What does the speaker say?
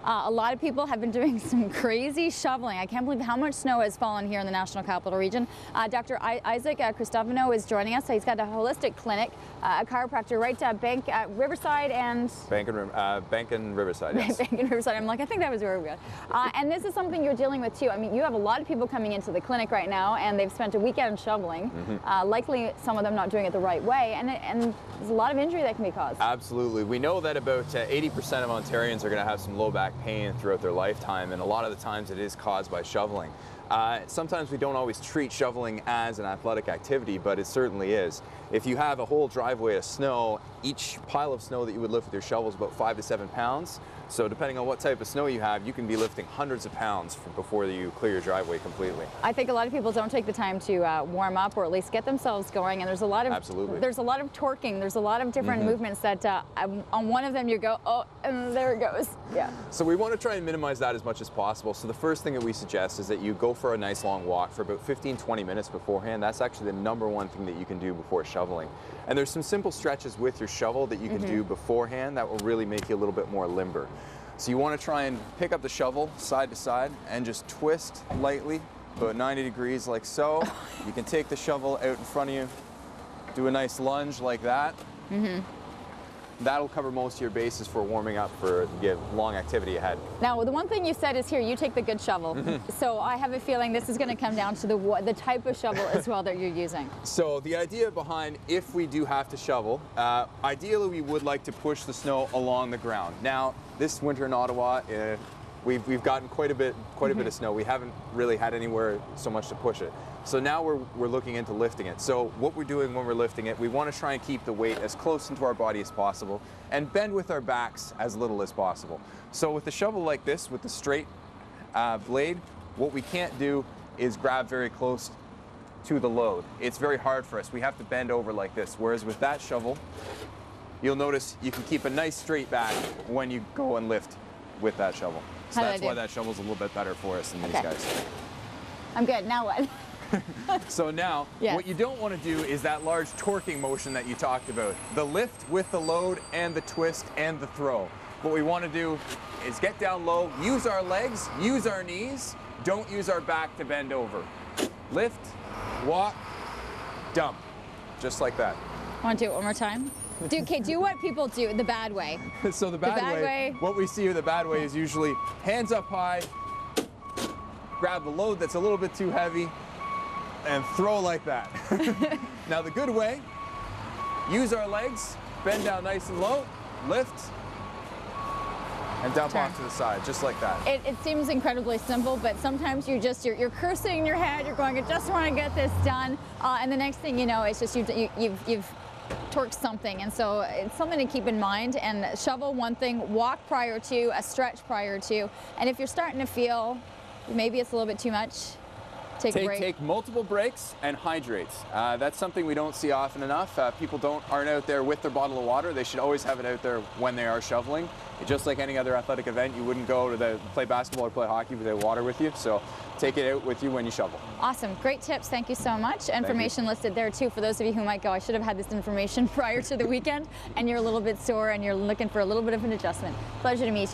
A lot of people have been doing some crazy shoveling. I can't believe how much snow has fallen here in the National Capital Region. Dr. Isaac Cristoveanu is joining us. He's got a holistic clinic, a chiropractor right at Bank at Riverside and... Bank and Riverside, yes. Bank and Riverside. I'm like, I think that was where we were. And this is something you're dealing with too. I mean, you have a lot of people coming into the clinic right now and they've spent a weekend shoveling. Likely some of them not doing it the right way, and there's a lot of injury that can be caused. Absolutely. We know that about 80% of Ontarians are going to have some low back pain throughout their lifetime, and a lot of the times it is caused by shoveling. Sometimes we don't always treat shoveling as an athletic activity, but it certainly is. If you have a whole driveway of snow, each pile of snow that you would lift with your shovel is about 5 to 7 pounds. So depending on what type of snow you have, you can be lifting hundreds of pounds before you clear your driveway completely. I think a lot of people don't take the time to warm up or at least get themselves going, and there's a lot of there's a lot of torquing, there's a lot of different movements that on one of them you go, oh, and there it goes. Yeah. So we want to try and minimize that as much as possible. So the first thing that we suggest is that you go for a nice long walk for about 15-20 minutes beforehand. That's actually the #1 thing that you can do before shoveling. And there's some simple stretches with your shovel that you can do beforehand that will really make you a little bit more limber. So you want to try and pick up the shovel side to side and just twist lightly, about 90 degrees like so. You can take the shovel out in front of you, do a nice lunge like that. That'll cover most of your bases for warming up for the long activity ahead. Now, the one thing you said is here, you take the good shovel. So I have a feeling this is going to come down to the type of shovel as well that you're using. So the idea behind, if we do have to shovel, ideally we would like to push the snow along the ground. Now, this winter in Ottawa, we've gotten quite a bit of snow. We haven't really had anywhere so much to push it. So now we're looking into lifting it. So what we're doing when we're lifting it, we want to try and keep the weight as close into our body as possible and bend with our backs as little as possible. So with a shovel like this, with the straight blade, what we can't do is grab very close to the load. It's very hard for us. We have to bend over like this. Whereas with that shovel, you'll notice you can keep a nice straight back when you go and lift with that shovel. So that's why that shovel's a little bit better for us than these guys. I'm good. Now what? So now, what you don't want to do is that large torquing motion that you talked about. The lift with the load and the twist and the throw. What we want to do is get down low, use our legs, use our knees, don't use our back to bend over. Lift, walk, dump. Just like that. Want to do it one more time? Do what people do the bad way. So the bad way, what we see with the bad way is usually hands up high, grab the load that's a little bit too heavy, and throw like that. Now the good way, use our legs, bend down nice and low, lift, and dump off to the side, just like that. It seems incredibly simple, but sometimes you're cursing in your head, you're going, I just want to get this done, and the next thing you know, it's just you've torqued something, and so it's something to keep in mind. And shovel one thing, walk prior to, a stretch prior to, and if you're starting to feel maybe it's a little bit too much, take a break. Take multiple breaks and hydrate. That's something we don't see often enough. People aren't out there with their bottle of water. They should always have it out there when they are shoveling. Just like any other athletic event, you wouldn't go to play basketball or play hockey without water with you. So take it out with you when you shovel. Awesome. Great tips. Thank you so much. Information listed there too for those of you who might go, I should have had this information prior to the weekend, and you're a little bit sore and you're looking for a little bit of an adjustment. Pleasure to meet you.